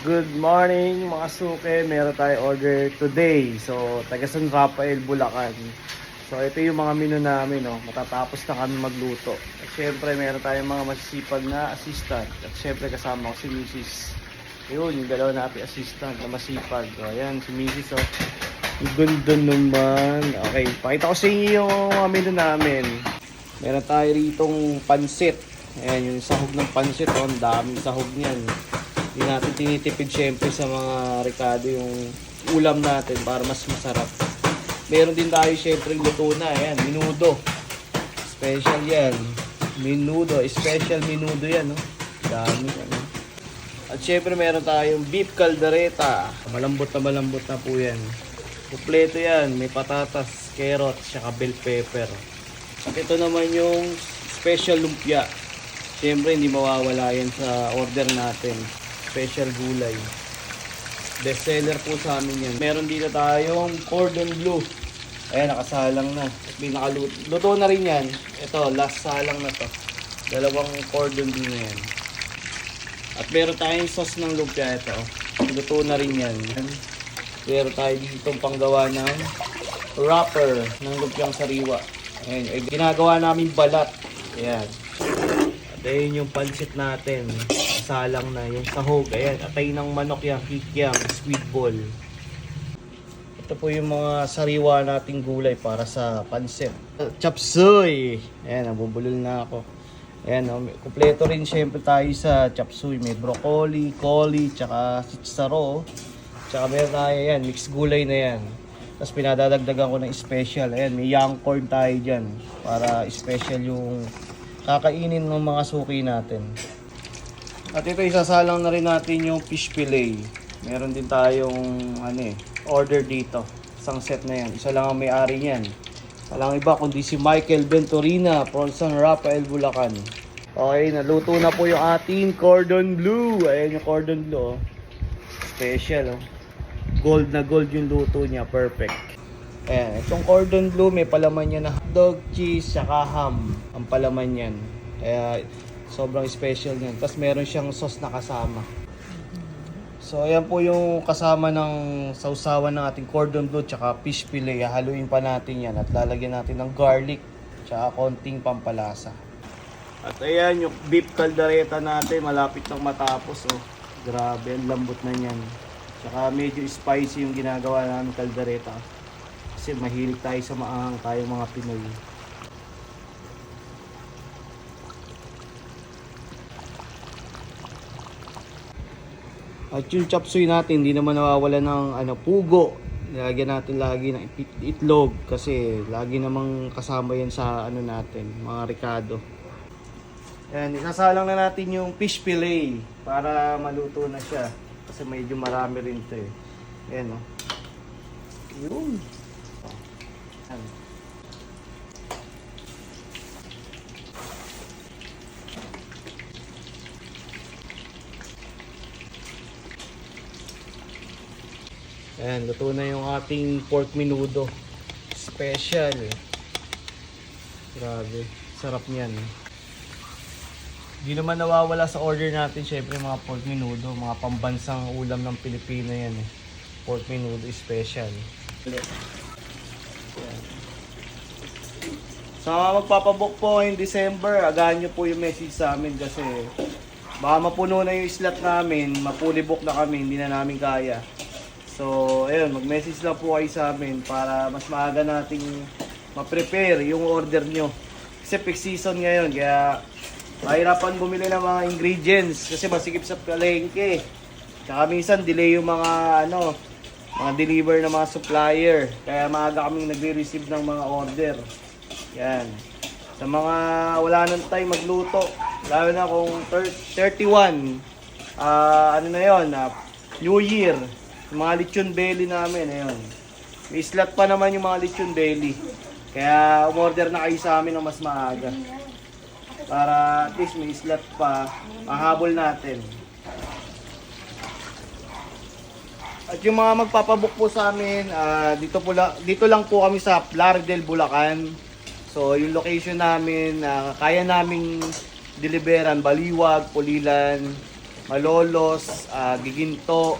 Good morning mga suke, meron tayo order today. So, taga San Rafael, Bulacan. So, ito yung mga menu namin, no? Matatapos na kami magluto. At syempre, meron tayong mga masisipag na assistant. At syempre, kasama ko si Mrs. Yun, yung dalawa natin assistant na masipag. O, ayan, si Mrs. Oh. Ang ganda naman. Okay, pakita ko sa inyo yung mga menu namin. Meron tayo ritong pansit. Ayan, yung sahog ng pansit. Oh, ang daming sahog niyan. Hindi natin tinitipid syempre sa mga Ricardo yung ulam natin para mas masarap. Meron din tayo syempre luto na. Ayan, menudo. Special yan. Menudo. Special menudo yan. No? Dami. Ano? At syempre meron tayong beef caldereta. Malambot na po yan. Kompleto yan. May patatas, carrots, saka bell pepper. At ito naman yung special lumpia. Syempre hindi mawawala yan sa order natin. Special gulay. Best seller po sa amin yan. Meron dito tayong cordon bleu. Ayan, nakasalang na. At may nakaluto. Luto na rin yan. Ito, last salang na to. Dalawang cordon bleu na yan. At meron tayong sauce ng lumpia. Ito. Luto na rin yan. Meron tayo dito panggawa ng wrapper ng lumpiang sariwa. Ayan, ginagawa namin balat. Ayan. At ayun yung pansit natin. Salang na yung sahog. Ayan, atay ng manok yan, kikiam, sweet ball. Ito po yung mga sariwa nating gulay para sa pansit. Chop suey. Ayan, nabubulol na ako. Ayan, kumpleto rin syempre tayo sa chop suey. May broccoli, coli, tsaka sitsaro. Tsaka meron tayo yan, mixed gulay na yan. Tapos pinadadagdagan ko ng special. Ayan, may young corn tayo dyan. Para special yung kakainin ng mga suki natin. At ito, isasalang na rin natin yung fish fillet. Meron din tayong order dito. Isang set na yan. Isa lang ang may-ari niyan. Walang iba kundi si Michael Venturina from San Rafael, Bulacan. Okay, naluto na po yung ating cordon bleu. Ayan yung cordon bleu. Oh. Special. Oh. Gold na gold yung luto niya. Perfect. Ayan, itong cordon bleu may palaman niya na hotdog, cheese, saka ham. Ang palaman niyan. Kaya sobrang special niyan. Tapos meron siyang sauce na kasama. So ayan po yung kasama ng sausawan ng ating cordon bleu tsaka fish fillet. Haluin pa natin yan at lalagyan natin ng garlic tsaka konting pampalasa. At ayan yung beef caldereta natin. Malapit nang matapos. Oh. Grabe, ang lambot na niyan. Tsaka medyo spicy yung ginagawa namin caldereta. Kasi mahilig tayo sa maanghang tayong mga Pinoy. At yung chop suey natin, hindi naman nawawala ng pugo. Nilagyan natin lagi ng itlog kasi lagi namang kasama yan sa natin, mga Ricardo. Ayan, isasalang na natin yung fish fillet para maluto na siya. Kasi medyo marami rin ito eh. Ayan o. Yun. Ayan. Ayan, luto na yung ating pork menudo. Special. Grabe, sarap niyan. Hindi naman nawawala sa order natin, syempre mga pork menudo, mga pambansang ulam ng Pilipino yan eh. Pork menudo special. Ayan. Sa mga magpapabook po in December, agahan nyo po yung message sa amin kasi baka mapuno na yung slot namin, mapuli book na kami, hindi na namin kaya. So, ayun, mag-message lang po kayo sa amin para mas maaga nating ma-prepare yung order nyo. Kasi peak season ngayon, kaya mahirapan bumili ng mga ingredients kasi masikip sa palengke. Tsaka minsan delay yung mga mga deliver ng mga supplier. Kaya maaga kaming nagre-receive ng mga order. Yan. Sa mga wala nang time magluto, lalo na kung 31, New Year. Yung mga lechon belly namin, ayun. May slot pa naman yung mga lechon belly. Kaya umorder na kayo sa amin ng mas maaga. Para at least may slot pa, mahabol natin. At yung mga magpapabook po sa amin, dito lang po kami sa Plaridel, Bulacan. So yung location namin, kaya naming deliveran, Baliwag, Pulilan, Malolos, Giginto,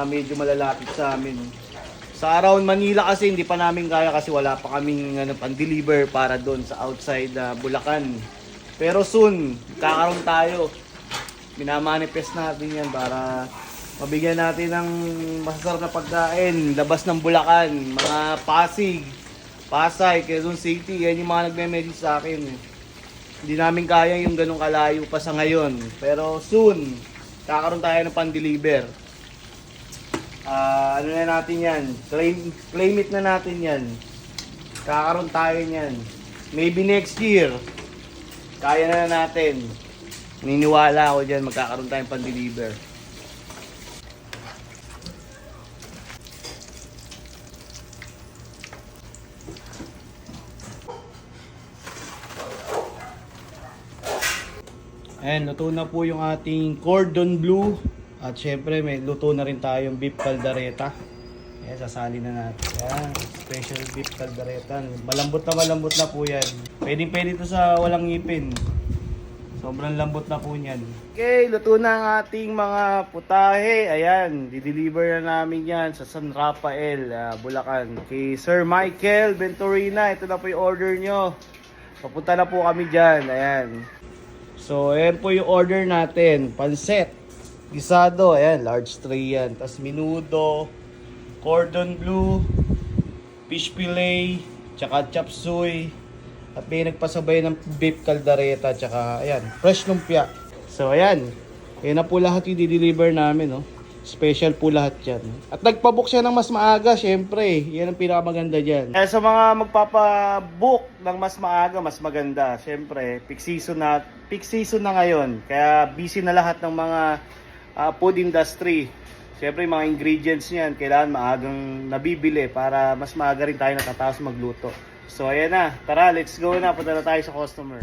medyo malalapit sa amin. Sa around Manila kasi hindi pa namin kaya kasi wala pa kaming pan-deliver para doon sa outside Bulacan. Pero soon, kakaroon tayo. Minamanifest natin yan para mabigyan natin ng masasarap na pagkain. Labas ng Bulacan, mga Pasig, Pasay, Quezon City. Yan yung mga nagme-message sa akin. Hindi namin kaya yung ganong kalayo pa sa ngayon. Pero soon, kakaroon tayo ng pan-deliver. Ano na natin yan? Claim it na natin yan. Kakaroon tayo yan. Maybe next year. Kaya na natin. Niniwala ako dyan, magkakaroon tayong pan-deliver. Ayan, luto na po yung ating cordon bleu. At syempre, may luto na rin tayong beef caldereta. Ayan, sasali na natin. Ayan, special beef caldereta. Malambot na po yan. Pwede ito sa walang ngipin. Sobrang lambot na po yan. Okay, luto na ang ating mga putahe. Ayan, dideliver na namin yan sa San Rafael, Bulacan. Kay Sir Michael Venturina. Ito na po yung order nyo. Papunta na po kami dyan. Ayan. So, ayan po yung order natin. Pansit, gisado, ayan, large tray yan. Tapos menudo, cordon bleu, fish fillet, tsaka chop suey. At may nagpasabay ng beef caldereta, tsaka ayan, fresh lumpia. So, ayan. Ayan na po lahat yung di-deliver namin, no? Special po lahat yan. At nagpabook siya ng mas maaga, syempre. Yan ang pinakamaganda dyan. Kaya sa mga magpapabook ng mas maaga, mas maganda. Syempre, peak season na ngayon. Kaya busy na lahat ng mga food industry. Syempre, mga ingredients niyan, kailangan maagang nabibili para mas maaga rin tayo natatapos magluto. So, ayan na. Tara, let's go na. Punta na tayo sa customer.